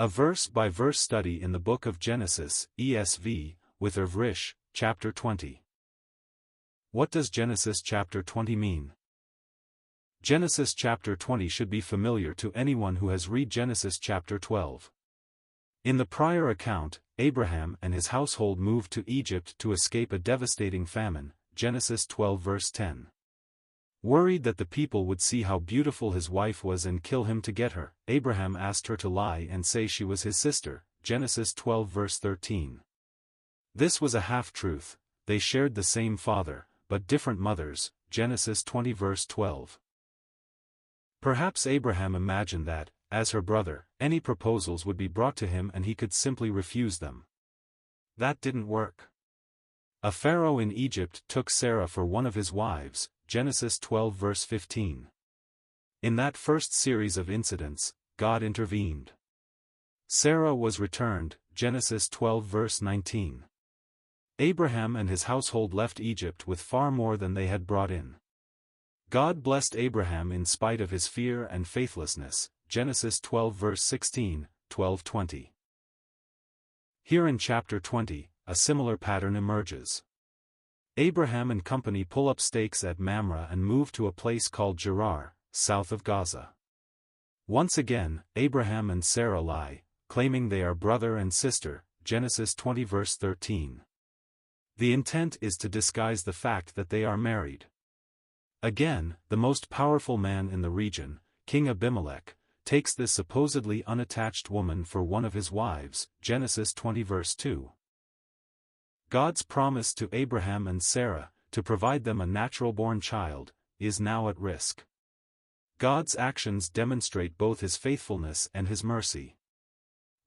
A verse-by-verse study in the book of Genesis, ESV, with Irv Risch, chapter 20. What does Genesis chapter 20 mean? Genesis chapter 20 should be familiar to anyone who has read Genesis chapter 12. In the prior account, Abraham and his household moved to Egypt to escape a devastating famine, Genesis 12 verse 10. Worried that the people would see how beautiful his wife was and kill him to get her, Abraham asked her to lie and say she was his sister, Genesis 12 verse 13. This was a half-truth. They shared the same father, but different mothers, Genesis 20 verse 12. Perhaps Abraham imagined that, as her brother, any proposals would be brought to him and he could simply refuse them. That didn't work. A pharaoh in Egypt took Sarah for one of his wives, Genesis 12 verse 15. In that first series of incidents, God intervened. Sarah was returned, Genesis 12 verse 19. Abraham and his household left Egypt with far more than they had brought in. God blessed Abraham in spite of his fear and faithlessness, Genesis 12 verse 16, 12-20. Here in chapter 20, a similar pattern emerges. Abraham and company pull up stakes at Mamre and move to a place called Gerar, south of Gaza. Once again, Abraham and Sarah lie, claiming they are brother and sister, Genesis 20 verse 13. The intent is to disguise the fact that they are married. Again, the most powerful man in the region, King Abimelech, takes this supposedly unattached woman for one of his wives, Genesis 20 verse 2. God's promise to Abraham and Sarah, to provide them a natural-born child, is now at risk. God's actions demonstrate both his faithfulness and his mercy.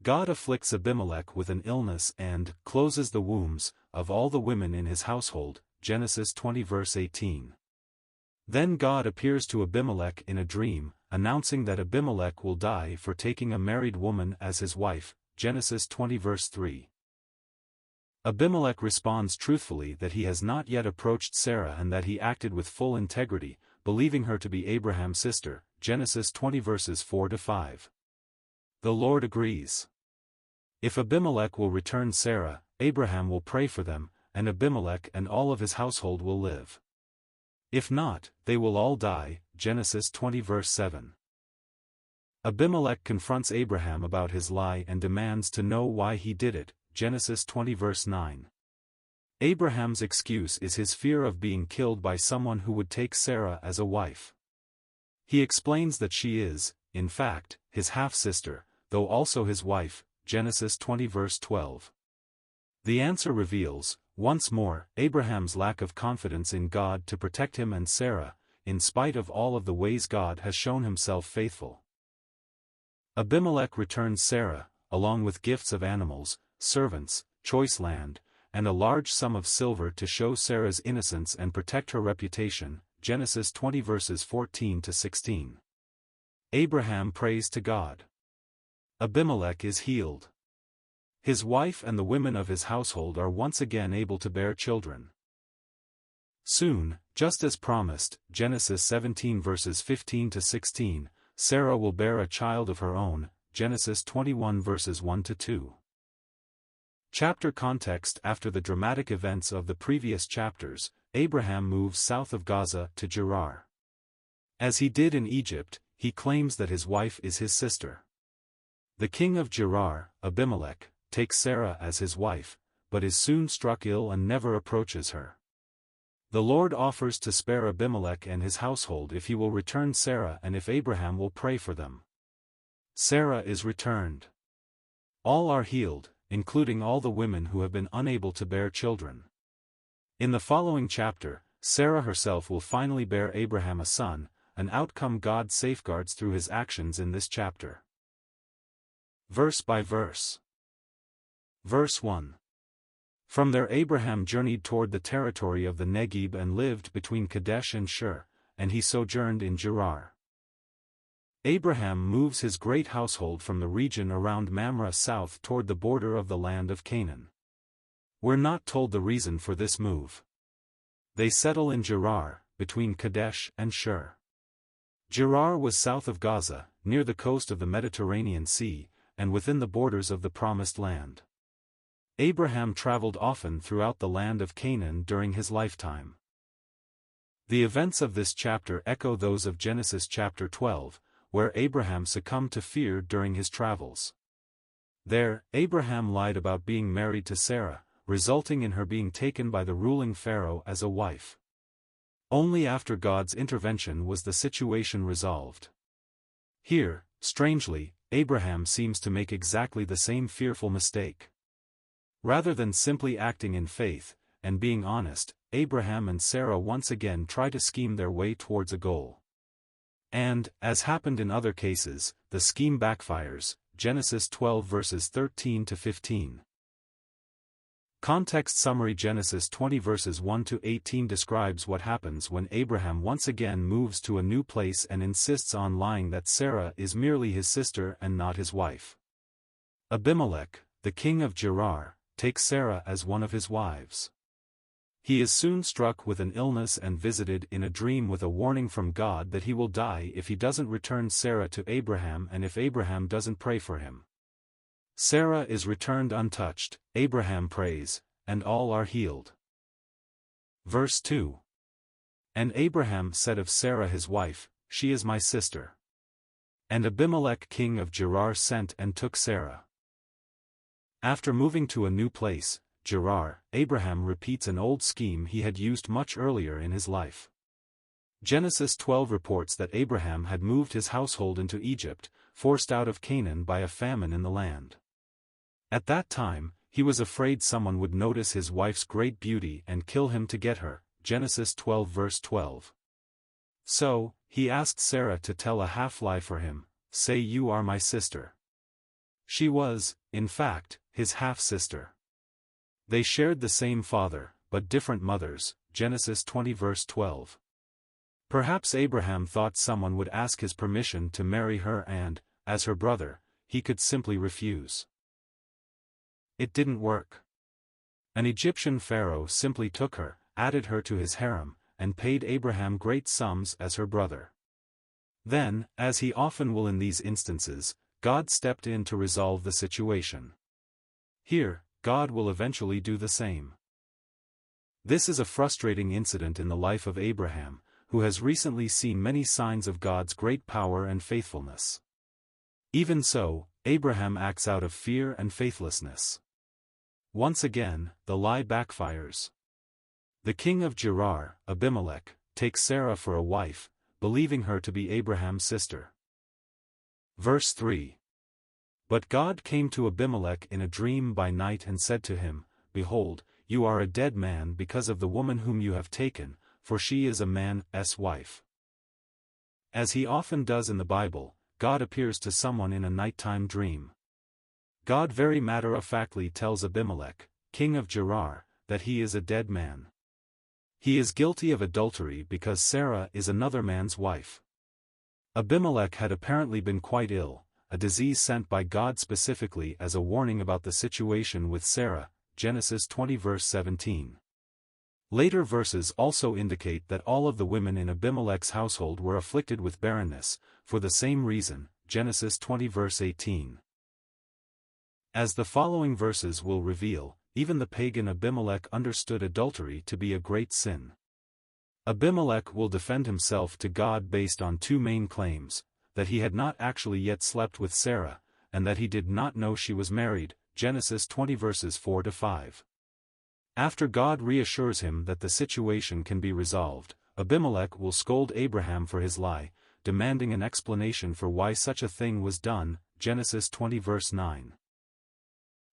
God afflicts Abimelech with an illness and closes the wombs of all the women in his household, Genesis 20 verse 18. Then God appears to Abimelech in a dream, announcing that Abimelech will die for taking a married woman as his wife, Genesis 20 verse 3. Abimelech responds truthfully that he has not yet approached Sarah and that he acted with full integrity, believing her to be Abraham's sister, Genesis 20 verses 4-5. The Lord agrees. If Abimelech will return Sarah, Abraham will pray for them, and Abimelech and all of his household will live. If not, they will all die, Genesis 20 verse 7. Abimelech confronts Abraham about his lie and demands to know why he did it, Genesis 20 verse 9. Abraham's excuse is his fear of being killed by someone who would take Sarah as a wife. He explains that she is, in fact, his half-sister, though also his wife, Genesis 20 verse 12. The answer reveals, once more, Abraham's lack of confidence in God to protect him and Sarah, in spite of all of the ways God has shown himself faithful. Abimelech returns Sarah, along with gifts of animals, servants, choice land, and a large sum of silver to show Sarah's innocence and protect her reputation, Genesis 20 verses 14-16. Abraham prays to God. Abimelech is healed. His wife and the women of his household are once again able to bear children. Soon, just as promised, Genesis 17 verses 15-16, Sarah will bear a child of her own, Genesis 21 verses 1-2. Chapter context. After the dramatic events of the previous chapters, Abraham moves south of Gaza to Gerar. As he did in Egypt, he claims that his wife is his sister. The king of Gerar, Abimelech, takes Sarah as his wife, but is soon struck ill and never approaches her. The Lord offers to spare Abimelech and his household if he will return Sarah and if Abraham will pray for them. Sarah is returned. All are healed, including all the women who have been unable to bear children. In the following chapter, Sarah herself will finally bear Abraham a son, an outcome God safeguards through his actions in this chapter. Verse by verse. Verse 1. From there Abraham journeyed toward the territory of the Negeb and lived between Kadesh and Shur, and he sojourned in Gerar. Abraham moves his great household from the region around Mamre south toward the border of the land of Canaan. We're not told the reason for this move. They settle in Gerar, between Kadesh and Shur. Gerar was south of Gaza, near the coast of the Mediterranean Sea, and within the borders of the Promised Land. Abraham traveled often throughout the land of Canaan during his lifetime. The events of this chapter echo those of Genesis chapter 12, where Abraham succumbed to fear during his travels. There, Abraham lied about being married to Sarah, resulting in her being taken by the ruling Pharaoh as a wife. Only after God's intervention was the situation resolved. Here, strangely, Abraham seems to make exactly the same fearful mistake. Rather than simply acting in faith, and being honest, Abraham and Sarah once again try to scheme their way towards a goal. And, as happened in other cases, the scheme backfires. Genesis 12 verses 13 to 15. Context summary: Genesis 20 verses 1 to 18 describes what happens when Abraham once again moves to a new place and insists on lying that Sarah is merely his sister and not his wife. Abimelech, the king of Gerar, takes Sarah as one of his wives. He is soon struck with an illness and visited in a dream with a warning from God that he will die if he doesn't return Sarah to Abraham and if Abraham doesn't pray for him. Sarah is returned untouched, Abraham prays, and all are healed. Verse 2. And Abraham said of Sarah his wife, "She is my sister." And Abimelech king of Gerar sent and took Sarah. After moving to a new place, Gerar, Abraham repeats an old scheme he had used much earlier in his life. Genesis 12 reports that Abraham had moved his household into Egypt, forced out of Canaan by a famine in the land. At that time, he was afraid someone would notice his wife's great beauty and kill him to get her. Genesis 12 verse 12. So, he asked Sarah to tell a half-lie for him, "Say you are my sister." She was, in fact, his half-sister. They shared the same father, but different mothers. Genesis 20 verse 12. Perhaps Abraham thought someone would ask his permission to marry her and, as her brother, he could simply refuse. It didn't work. An Egyptian pharaoh simply took her, added her to his harem, and paid Abraham great sums as her brother. Then, as he often will in these instances, God stepped in to resolve the situation. Here, God will eventually do the same. This is a frustrating incident in the life of Abraham, who has recently seen many signs of God's great power and faithfulness. Even so, Abraham acts out of fear and faithlessness. Once again, the lie backfires. The king of Gerar, Abimelech, takes Sarah for a wife, believing her to be Abraham's sister. Verse 3. But God came to Abimelech in a dream by night and said to him, "Behold, you are a dead man because of the woman whom you have taken, for she is a man's wife." As he often does in the Bible, God appears to someone in a nighttime dream. God very matter-of-factly tells Abimelech, king of Gerar, that he is a dead man. He is guilty of adultery because Sarah is another man's wife. Abimelech had apparently been quite ill, a disease sent by God specifically as a warning about the situation with Sarah, Genesis 20 verse 17. Later verses also indicate that all of the women in Abimelech's household were afflicted with barrenness, for the same reason, Genesis 20 verse 18. As the following verses will reveal, even the pagan Abimelech understood adultery to be a great sin. Abimelech will defend himself to God based on two main claims, that he had not actually yet slept with Sarah, and that he did not know she was married, Genesis 20 verses 4 to 5. After God reassures him that the situation can be resolved, Abimelech will scold Abraham for his lie, demanding an explanation for why such a thing was done, Genesis 20 verse 9.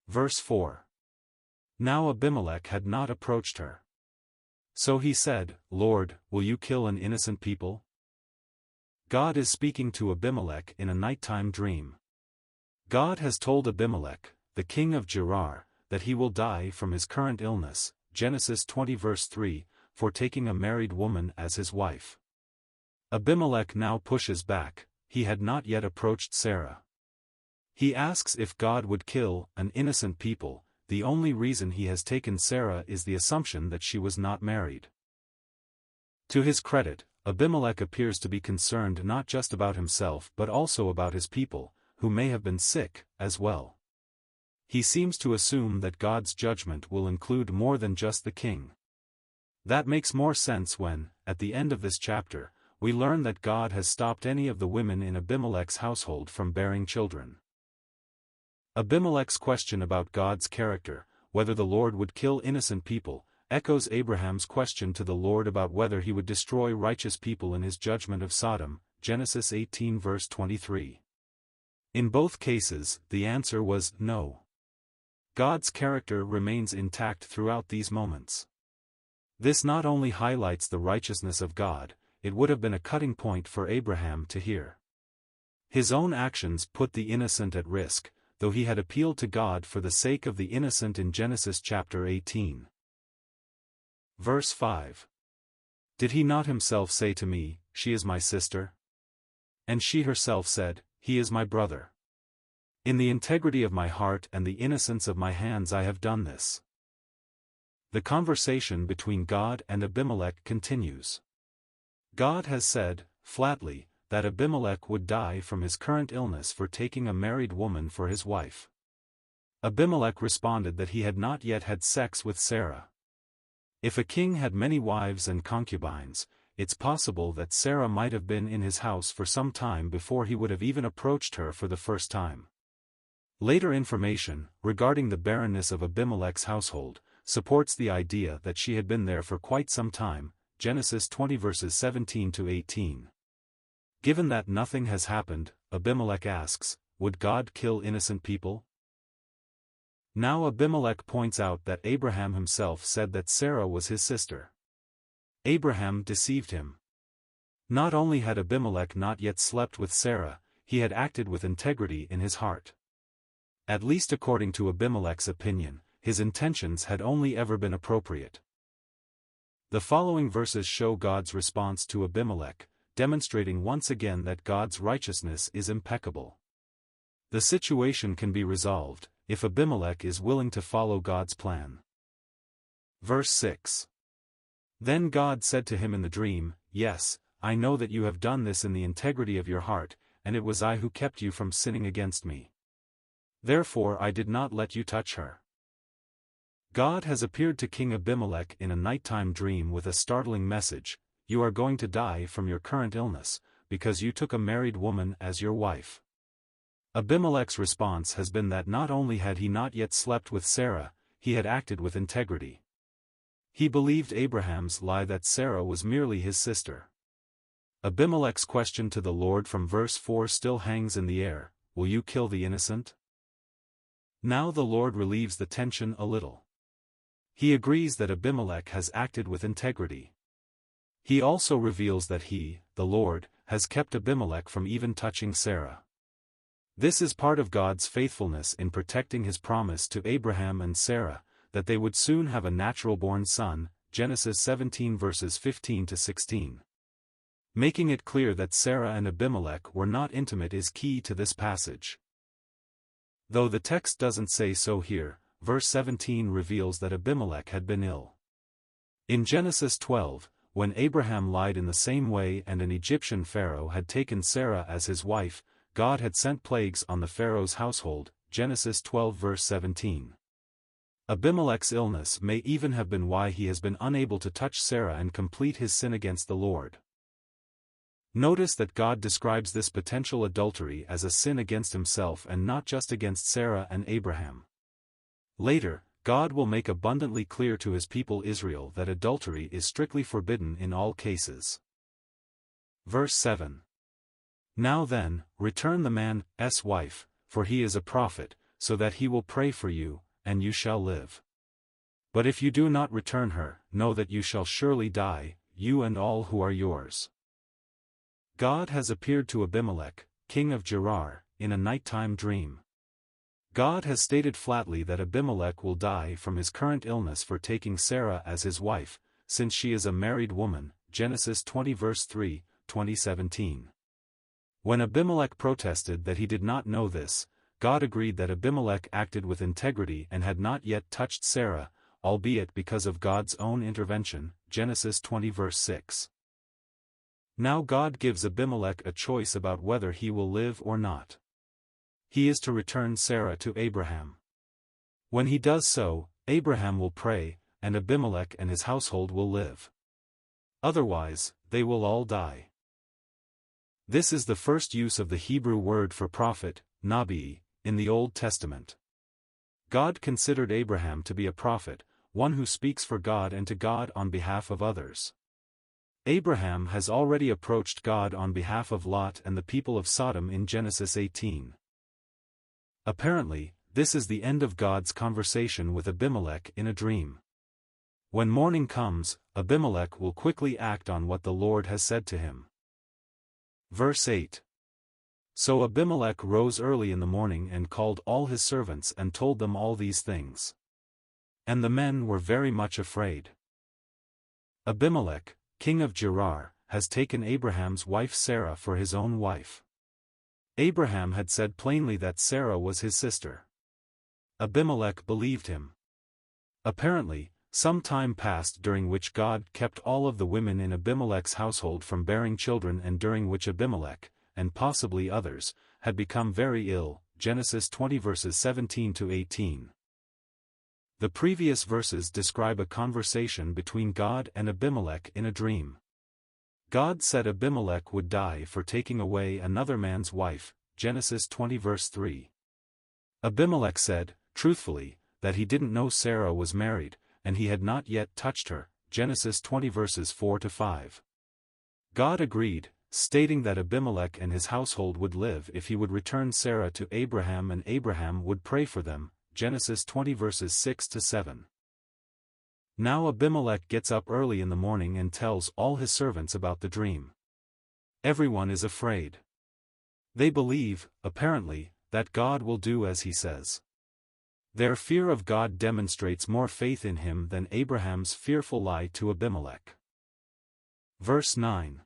Verse 4. Now Abimelech had not approached her. So he said, "Lord, will you kill an innocent people?" God is speaking to Abimelech in a nighttime dream. God has told Abimelech, the king of Gerar, that he will die from his current illness, Genesis 20 verse 3, for taking a married woman as his wife. Abimelech now pushes back, he had not yet approached Sarah. He asks if God would kill an innocent people. The only reason he has taken Sarah is the assumption that she was not married. To his credit, Abimelech appears to be concerned not just about himself but also about his people, who may have been sick, as well. He seems to assume that God's judgment will include more than just the king. That makes more sense when, at the end of this chapter, we learn that God has stopped any of the women in Abimelech's household from bearing children. Abimelech's question about God's character, whether the Lord would kill innocent people, echoes Abraham's question to the Lord about whether he would destroy righteous people in his judgment of Sodom, Genesis 18 verse 23. In both cases, the answer was no. God's character remains intact throughout these moments. This not only highlights the righteousness of God, it would have been a cutting point for Abraham to hear. His own actions put the innocent at risk, though he had appealed to God for the sake of the innocent in Genesis chapter 18. Verse 5. Did he not himself say to me, "She is my sister"? And she herself said, "He is my brother." In the integrity of my heart and the innocence of my hands I have done this. The conversation between God and Abimelech continues. God has said, flatly, that Abimelech would die from his current illness for taking a married woman for his wife. Abimelech responded that he had not yet had sex with Sarah. If a king had many wives and concubines, it's possible that Sarah might have been in his house for some time before he would have even approached her for the first time. Later information, regarding the barrenness of Abimelech's household, supports the idea that she had been there for quite some time, Genesis 20 verses 17 to 18. Given that nothing has happened, Abimelech asks, would God kill innocent people? Now Abimelech points out that Abraham himself said that Sarah was his sister. Abraham deceived him. Not only had Abimelech not yet slept with Sarah, he had acted with integrity in his heart. At least according to Abimelech's opinion, his intentions had only ever been appropriate. The following verses show God's response to Abimelech, demonstrating once again that God's righteousness is impeccable. The situation can be resolved, if Abimelech is willing to follow God's plan. Verse 6. Then God said to him in the dream, "Yes, I know that you have done this in the integrity of your heart, and it was I who kept you from sinning against me. Therefore I did not let you touch her." God has appeared to King Abimelech in a nighttime dream with a startling message: you are going to die from your current illness, because you took a married woman as your wife. Abimelech's response has been that not only had he not yet slept with Sarah, he had acted with integrity. He believed Abraham's lie that Sarah was merely his sister. Abimelech's question to the Lord from verse 4 still hangs in the air: will you kill the innocent? Now the Lord relieves the tension a little. He agrees that Abimelech has acted with integrity. He also reveals that he, the Lord, has kept Abimelech from even touching Sarah. This is part of God's faithfulness in protecting his promise to Abraham and Sarah, that they would soon have a natural-born son, Genesis 17 verses 15 to 16. Making it clear that Sarah and Abimelech were not intimate is key to this passage. Though the text doesn't say so here, verse 17 reveals that Abimelech had been ill. In Genesis 12, when Abraham lied in the same way and an Egyptian pharaoh had taken Sarah as his wife, God had sent plagues on the pharaoh's household, Genesis 12 verse 17. Abimelech's illness may even have been why he has been unable to touch Sarah and complete his sin against the Lord. Notice that God describes this potential adultery as a sin against himself and not just against Sarah and Abraham. Later, God will make abundantly clear to his people Israel that adultery is strictly forbidden in all cases. Verse 7. Now then, return the man's wife, for he is a prophet, so that he will pray for you, and you shall live. But if you do not return her, know that you shall surely die, you and all who are yours. God has appeared to Abimelech, king of Gerar, in a nighttime dream. God has stated flatly that Abimelech will die from his current illness for taking Sarah as his wife, since she is a married woman, Genesis 20 verse 3, 2017. When Abimelech protested that he did not know this, God agreed that Abimelech acted with integrity and had not yet touched Sarah, albeit because of God's own intervention, Genesis 20 verse 6. Now God gives Abimelech a choice about whether he will live or not. he is to return Sarah to Abraham. When he does so, Abraham will pray, and Abimelech and his household will live. Otherwise, they will all die. This is the first use of the Hebrew word for prophet, nabi, in the Old Testament. God considered Abraham to be a prophet, one who speaks for God and to God on behalf of others. Abraham has already approached God on behalf of Lot and the people of Sodom in Genesis 18. Apparently, this is the end of God's conversation with Abimelech in a dream. When morning comes, Abimelech will quickly act on what the Lord has said to him. Verse 8. So Abimelech rose early in the morning and called all his servants and told them all these things. And the men were very much afraid. Abimelech, king of Gerar, has taken Abraham's wife Sarah for his own wife. Abraham had said plainly that Sarah was his sister. Abimelech believed him. Apparently, some time passed during which God kept all of the women in Abimelech's household from bearing children and during which Abimelech, and possibly others, had become very ill. Genesis 20 verses 17 to 18. The previous verses describe a conversation between God and Abimelech in a dream. God said Abimelech would die for taking away another man's wife, Genesis 20 verse 3. Abimelech said, truthfully, that he didn't know Sarah was married, and he had not yet touched her, Genesis 20 verses 4 to 5. God agreed, stating that Abimelech and his household would live if he would return Sarah to Abraham and Abraham would pray for them, Genesis 20 verses 6 to 7. Now Abimelech gets up early in the morning and tells all his servants about the dream. Everyone is afraid. They believe, apparently, that God will do as he says. Their fear of God demonstrates more faith in him than Abraham's fearful lie to Abimelech. Verse 9.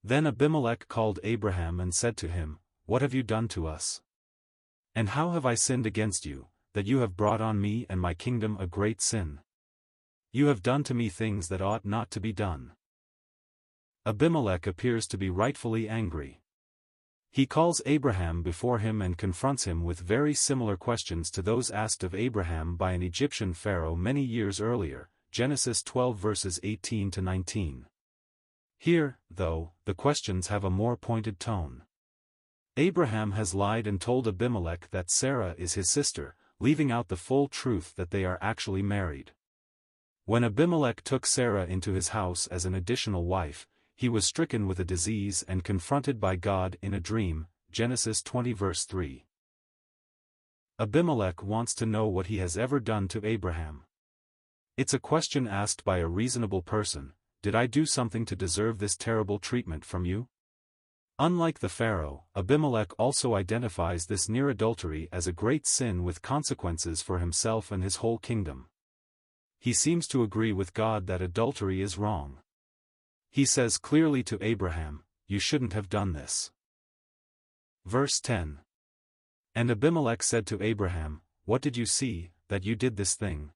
Then Abimelech called Abraham and said to him, What have you done to us? And how have I sinned against you, that you have brought on me and my kingdom a great sin? You have done to me things that ought not to be done. Abimelech appears to be rightfully angry. He calls Abraham before him and confronts him with very similar questions to those asked of Abraham by an Egyptian pharaoh many years earlier, Genesis 12 verses 18 to 19. Here, though, the questions have a more pointed tone. Abraham has lied and told Abimelech that Sarah is his sister, leaving out the full truth that they are actually married. When Abimelech took Sarah into his house as an additional wife, he was stricken with a disease and confronted by God in a dream, Genesis 20 verse 3. Abimelech wants to know what he has ever done to Abraham. It's a question asked by a reasonable person. Did I do something to deserve this terrible treatment from you? Unlike the Pharaoh, Abimelech also identifies this near adultery as a great sin with consequences for himself and his whole kingdom. He seems to agree with God that adultery is wrong. He says clearly to Abraham, You shouldn't have done this. Verse 10. And Abimelech said to Abraham, What did you see, that you did this thing?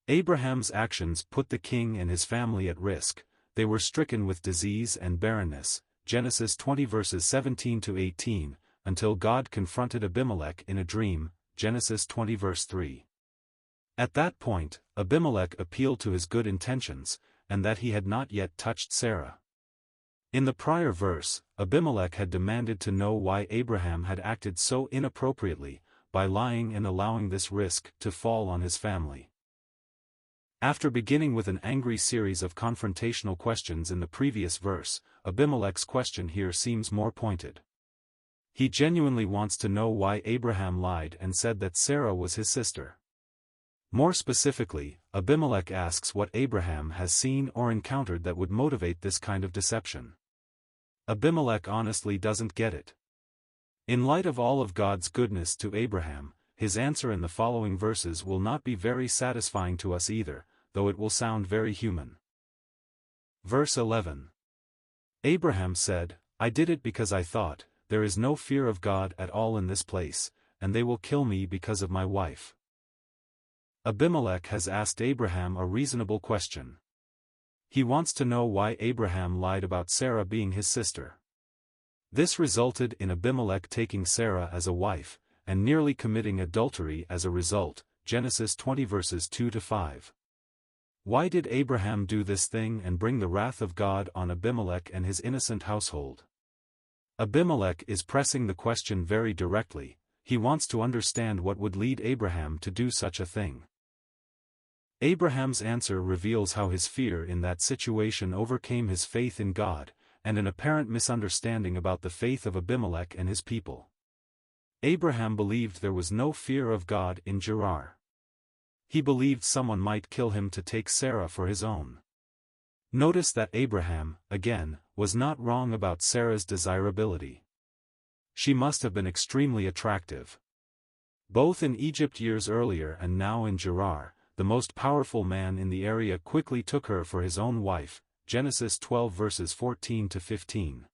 Abraham's actions put the king and his family at risk. They were stricken with disease and barrenness, Genesis 20 verses 17 to 18, until God confronted Abimelech in a dream, Genesis 20 verse 3. At that point, Abimelech appealed to his good intentions, and that he had not yet touched Sarah. In the prior verse, Abimelech had demanded to know why Abraham had acted so inappropriately, by lying and allowing this risk to fall on his family. After beginning with an angry series of confrontational questions in the previous verse, Abimelech's question here seems more pointed. He genuinely wants to know why Abraham lied and said that Sarah was his sister. More specifically, Abimelech asks what Abraham has seen or encountered that would motivate this kind of deception. Abimelech honestly doesn't get it. In light of all of God's goodness to Abraham, his answer in the following verses will not be very satisfying to us either, though it will sound very human. Verse 11. Abraham said, I did it because I thought, there is no fear of God at all in this place, and they will kill me because of my wife. Abimelech has asked Abraham a reasonable question. He wants to know why Abraham lied about Sarah being his sister. This resulted in Abimelech taking Sarah as a wife, and nearly committing adultery as a result. Genesis 20 verses 2-5. Why did Abraham do this thing and bring the wrath of God on Abimelech and his innocent household? Abimelech is pressing the question very directly. He wants to understand what would lead Abraham to do such a thing. Abraham's answer reveals how his fear in that situation overcame his faith in God, and an apparent misunderstanding about the faith of Abimelech and his people. Abraham believed there was no fear of God in Gerar. He believed someone might kill him to take Sarah for his own. Notice that Abraham, again, was not wrong about Sarah's desirability. She must have been extremely attractive. Both in Egypt years earlier and now in Gerar, the most powerful man in the area quickly took her for his own wife. Genesis 12 verses 14-15.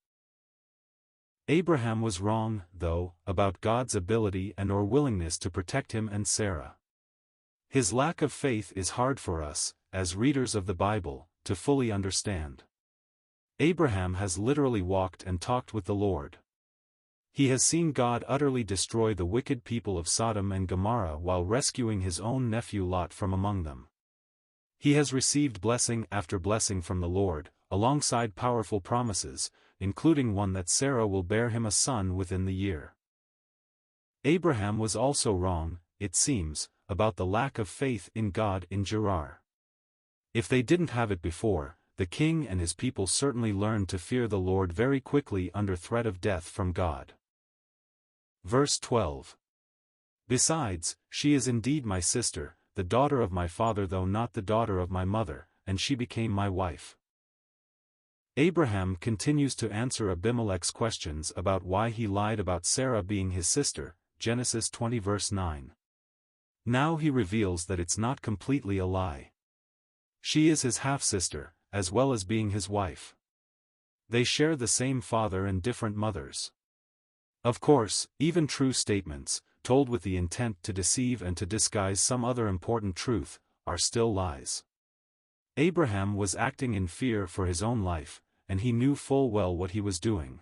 Abraham was wrong, though, about God's ability and/or willingness to protect him and Sarah. His lack of faith is hard for us, as readers of the Bible, to fully understand. Abraham has literally walked and talked with the Lord. He has seen God utterly destroy the wicked people of Sodom and Gomorrah while rescuing his own nephew Lot from among them. He has received blessing after blessing from the Lord, alongside powerful promises, including one that Sarah will bear him a son within the year. Abraham was also wrong, it seems, about the lack of faith in God in Gerar. If they didn't have it before, the king and his people certainly learned to fear the Lord very quickly under threat of death from God. Verse 12. Besides, she is indeed my sister, the daughter of my father though not the daughter of my mother, and she became my wife. Abraham continues to answer Abimelech's questions about why he lied about Sarah being his sister, Genesis 20 verse 9. Now he reveals that it's not completely a lie. She is his half-sister, as well as being his wife. They share the same father and different mothers. Of course, even true statements, told with the intent to deceive and to disguise some other important truth, are still lies. Abraham was acting in fear for his own life, and he knew full well what he was doing.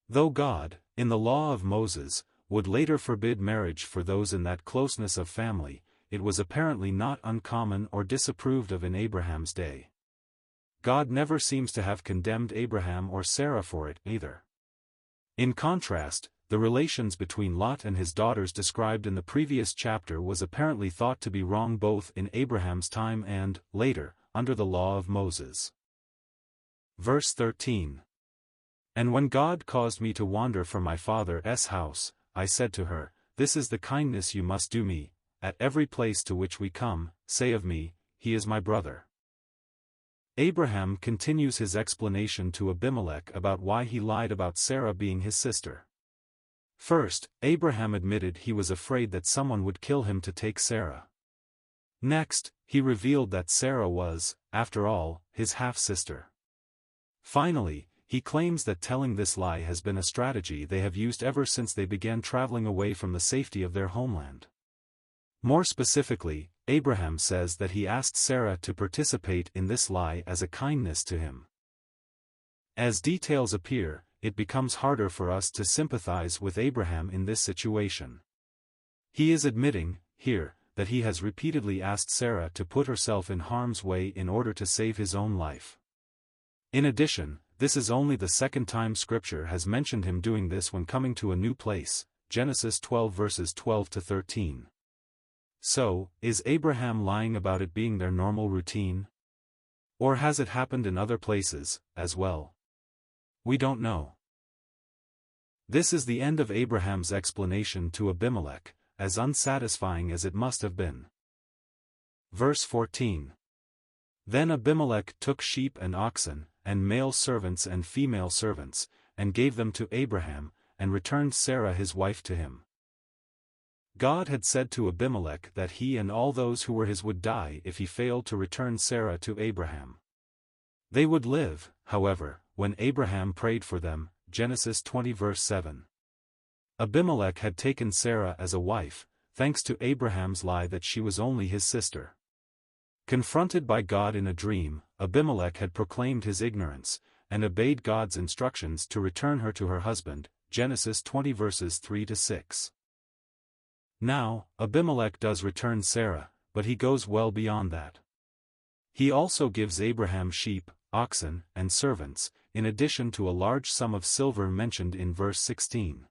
Though God, in the law of Moses, would later forbid marriage for those in that closeness of family, it was apparently not uncommon or disapproved of in Abraham's day. God never seems to have condemned Abraham or Sarah for it either. In contrast, the relations between Lot and his daughters described in the previous chapter was apparently thought to be wrong both in Abraham's time and, later, under the law of Moses. Verse 13. And when God caused me to wander from my father's house, I said to her, This is the kindness you must do me, at every place to which we come, say of me, he is my brother. Abraham continues his explanation to Abimelech about why he lied about Sarah being his sister. First, Abraham admitted he was afraid that someone would kill him to take Sarah. Next, he revealed that Sarah was, after all, his half-sister. Finally, he claims that telling this lie has been a strategy they have used ever since they began traveling away from the safety of their homeland. More specifically, Abraham says that he asked Sarah to participate in this lie as a kindness to him. As details appear, it becomes harder for us to sympathize with Abraham in this situation. He is admitting, here, that he has repeatedly asked Sarah to put herself in harm's way in order to save his own life. In addition, this is only the second time Scripture has mentioned him doing this when coming to a new place, Genesis 12 verses 12-13. So, is Abraham lying about it being their normal routine? Or has it happened in other places, as well? We don't know. This is the end of Abraham's explanation to Abimelech, as unsatisfying as it must have been. Verse 14. Then Abimelech took sheep and oxen, and male servants and female servants, and gave them to Abraham, and returned Sarah his wife to him. God had said to Abimelech that he and all those who were his would die if he failed to return Sarah to Abraham. They would live, however, when Abraham prayed for them, Genesis 20 verse 7. Abimelech had taken Sarah as a wife, thanks to Abraham's lie that she was only his sister. Confronted by God in a dream, Abimelech had proclaimed his ignorance, and obeyed God's instructions to return her to her husband, Genesis 20 verses 3-6. Now, Abimelech does return Sarah, but he goes well beyond that. He also gives Abraham sheep, oxen, and servants, in addition to a large sum of silver mentioned in verse 16.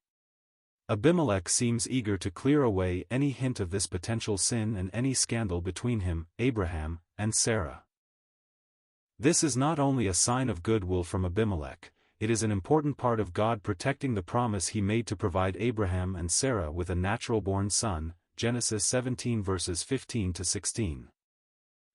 Abimelech seems eager to clear away any hint of this potential sin and any scandal between him, Abraham, and Sarah. This is not only a sign of goodwill from Abimelech, it is an important part of God protecting the promise he made to provide Abraham and Sarah with a natural-born son, Genesis 17 verses 15-16.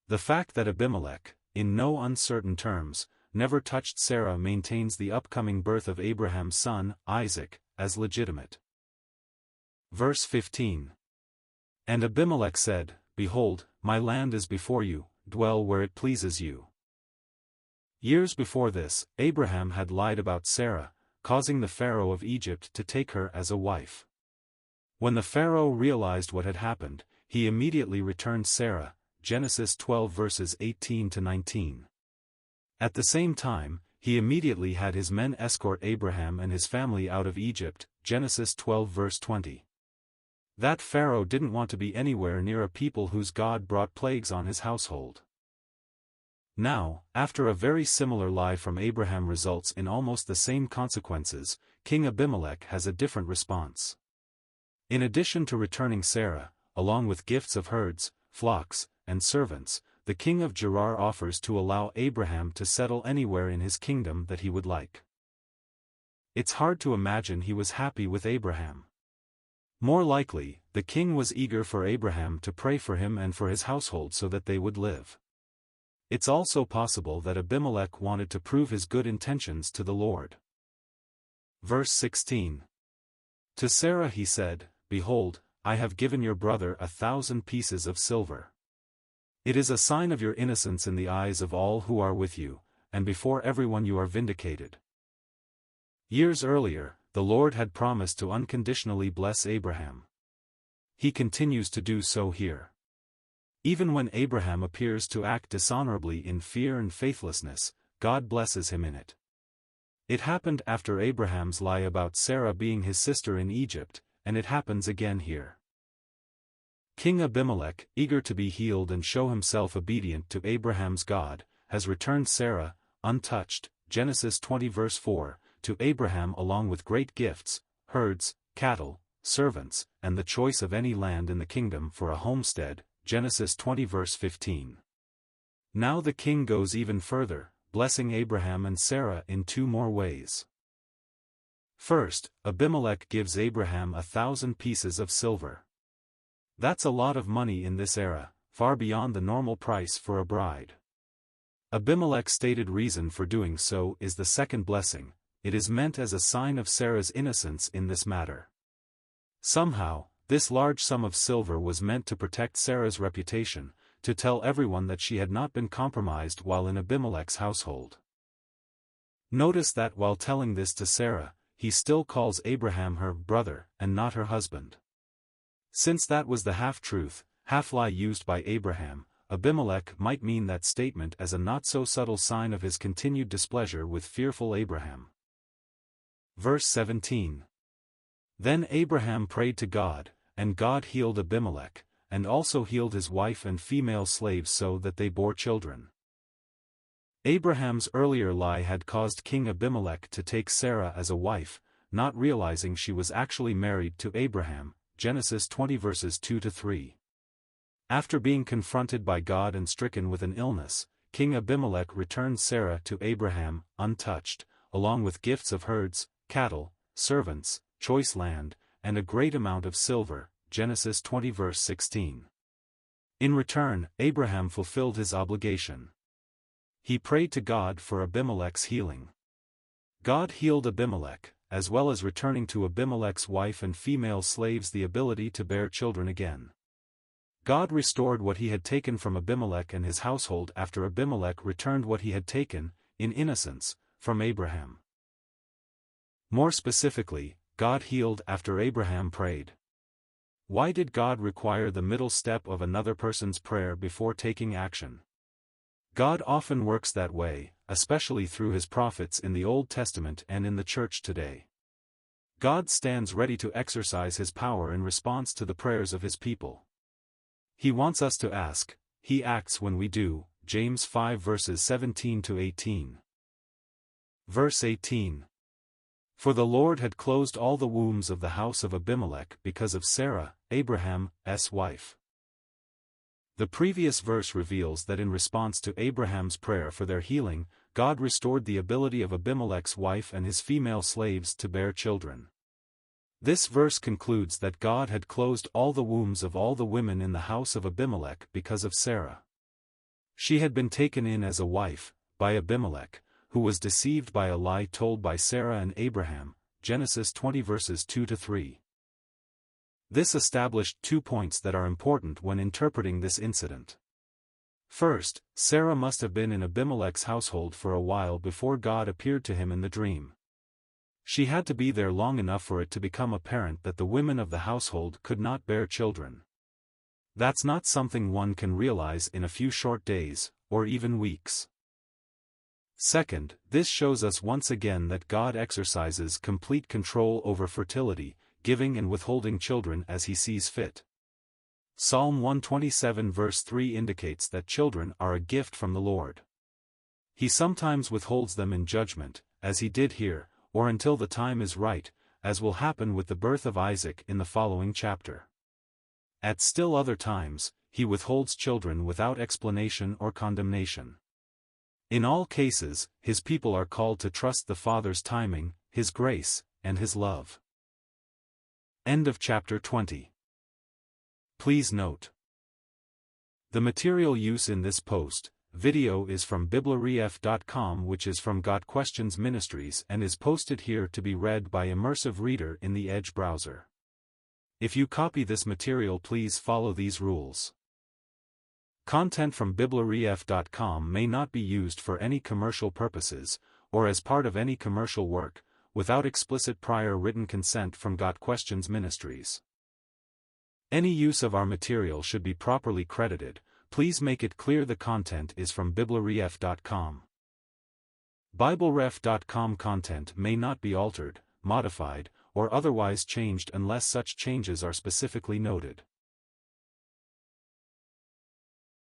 The fact that Abimelech, in no uncertain terms, never touched Sarah maintains the upcoming birth of Abraham's son, Isaac, as legitimate. Verse 15. And Abimelech said, Behold, my land is before you, dwell where it pleases you. Years before this, Abraham had lied about Sarah, causing the Pharaoh of Egypt to take her as a wife. When the Pharaoh realized what had happened, he immediately returned Sarah, Genesis 12 verses 18-19. At the same time, he immediately had his men escort Abraham and his family out of Egypt, Genesis 12 verse 20. That Pharaoh didn't want to be anywhere near a people whose God brought plagues on his household. Now, after a very similar lie from Abraham results in almost the same consequences, King Abimelech has a different response. In addition to returning Sarah, along with gifts of herds, flocks, and servants, the king of Gerar offers to allow Abraham to settle anywhere in his kingdom that he would like. It's hard to imagine he was happy with Abraham. More likely, the king was eager for Abraham to pray for him and for his household so that they would live. It's also possible that Abimelech wanted to prove his good intentions to the Lord. Verse 16. To Sarah he said, Behold, I have given your brother 1,000 pieces of silver. It is a sign of your innocence in the eyes of all who are with you, and before everyone you are vindicated. Years earlier, the Lord had promised to unconditionally bless Abraham. He continues to do so here. Even when Abraham appears to act dishonorably in fear and faithlessness, God blesses him in it. It happened after Abraham's lie about Sarah being his sister in Egypt, and it happens again here. King Abimelech, eager to be healed and show himself obedient to Abraham's God, has returned Sarah, untouched, Genesis 20 verse 4, to Abraham along with great gifts, herds, cattle, servants, and the choice of any land in the kingdom for a homestead, Genesis 20 verse 15. Now the king goes even further, blessing Abraham and Sarah in two more ways. First, Abimelech gives Abraham 1,000 pieces of silver. That's a lot of money in this era, far beyond the normal price for a bride. Abimelech's stated reason for doing so is the second blessing. It is meant as a sign of Sarah's innocence in this matter. Somehow, this large sum of silver was meant to protect Sarah's reputation, to tell everyone that she had not been compromised while in Abimelech's household. Notice that while telling this to Sarah, he still calls Abraham her brother and not her husband. Since that was the half-truth, half-lie used by Abraham, Abimelech might mean that statement as a not-so-subtle sign of his continued displeasure with fearful Abraham. Verse 17. Then Abraham prayed to God, and God healed Abimelech, and also healed his wife and female slaves so that they bore children. Abraham's earlier lie had caused King Abimelech to take Sarah as a wife, not realizing she was actually married to Abraham, Genesis 20 verses 2-3. After being confronted by God and stricken with an illness, King Abimelech returned Sarah to Abraham, untouched, along with gifts of herds, cattle, servants, choice land, and a great amount of silver, Genesis 20 verse 16. In return, Abraham fulfilled his obligation. He prayed to God for Abimelech's healing. God healed Abimelech, as well as returning to Abimelech's wife and female slaves the ability to bear children again. God restored what he had taken from Abimelech and his household after Abimelech returned what he had taken, in innocence, from Abraham. More specifically, God healed after Abraham prayed. Why did God require the middle step of another person's prayer before taking action? God often works that way, especially through his prophets in the Old Testament and in the church today. God stands ready to exercise his power in response to the prayers of his people. He wants us to ask, he acts when we do. James 5 verses 17 to 18. Verse 18. For the Lord had closed all the wombs of the house of Abimelech because of Sarah, Abraham's wife. The previous verse reveals that in response to Abraham's prayer for their healing, God restored the ability of Abimelech's wife and his female slaves to bear children. This verse concludes that God had closed all the wombs of all the women in the house of Abimelech because of Sarah. She had been taken in as a wife, by Abimelech, who was deceived by a lie told by Sarah and Abraham, Genesis 20 verses 2 to 3. This established 2 points that are important when interpreting this incident. First, Sarah must have been in Abimelech's household for a while before God appeared to him in the dream. She had to be there long enough for it to become apparent that the women of the household could not bear children. That's not something one can realize in a few short days, or even weeks. Second, this shows us once again that God exercises complete control over fertility, giving and withholding children as he sees fit. Psalm 127 verse 3 indicates that children are a gift from the Lord. He sometimes withholds them in judgment, as he did here, or until the time is right, as will happen with the birth of Isaac in the following chapter. At still other times, he withholds children without explanation or condemnation. In all cases, his people are called to trust the Father's timing, his grace, and his love. End of chapter 20. Please note: the material use in this video is from BibleRef.com, which is from Got Questions Ministries and is posted here to be read by immersive reader in the Edge browser. If you copy this material, please follow these rules. Content from BibleRef.com may not be used for any commercial purposes, or as part of any commercial work, without explicit prior written consent from Got Questions Ministries. Any use of our material should be properly credited. Please make it clear the content is from BibleRef.com. BibleRef.com content may not be altered, modified, or otherwise changed unless such changes are specifically noted.